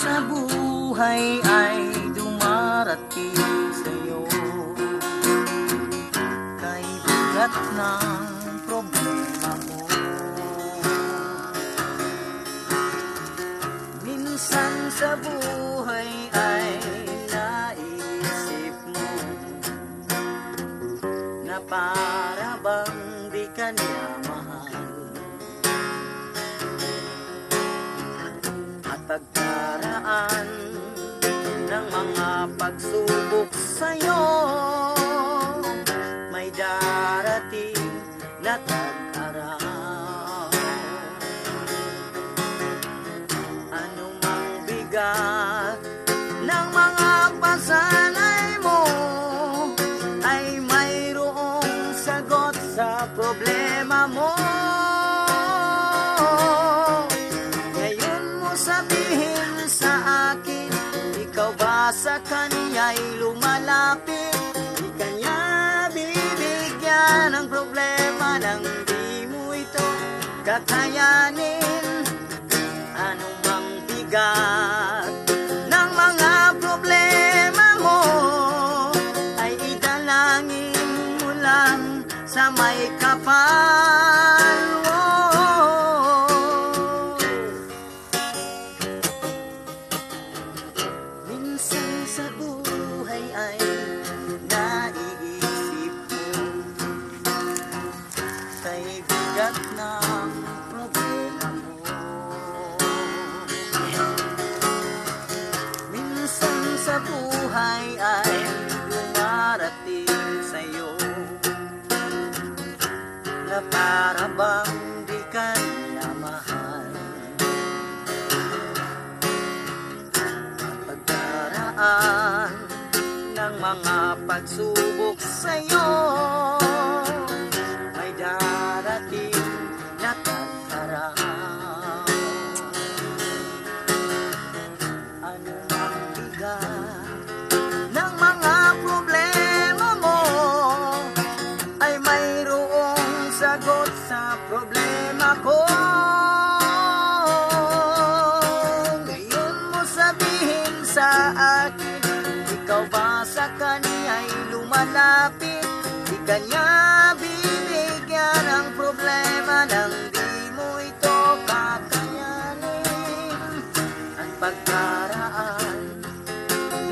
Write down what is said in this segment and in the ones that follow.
sa buhay ay dumarating sa'yo, kay bigat ng problema mo. Minsan sa buhay ay naisip mo na para bang di ka niya mahal, at pagkaraan ng mga pagsubok sa'yo, may darating na tag-araw. Anumang bigat ng mga pasanay mo ay mayroong sagot sa problema mo. Ngayon mo sabihin sa akin, ikaw ba sa kanya'y lumalapit? Di kanya bibigyan ng problema nang di mo ito kakayanin. Anumang bigat ng mga problema mo ay idalangin mo lang sa may kapal. Minsan sa buhay ay naiisip mo kay bigat ng problema mo. Minsan sa buhay ay dumarating sa'yo na para bang di ka niya mahal, at pagdaraan ng mga pagsubok sa'yo ay darating na tag-araw. Ano ang bigat ng mga problema mo ay mayroong sagot sa problema ko. Ngayon mo sabihin sa akin, ikaw ba sa kanya'y lumalapit? Di kanya bibigyan ng problema nang di mo ito kakayanin. At pagkaraan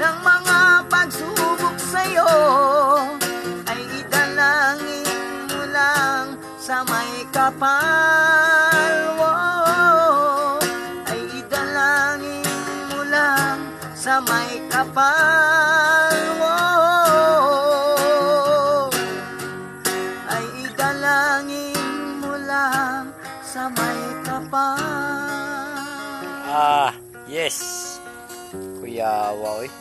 ng mga pagsubok sa'yo ay idalangin mo lang sa may kapal. Ay idalangin mo lang sa may kapal. Ay idalangin mo lang sa may kapal. Yes, Kuya Wawi.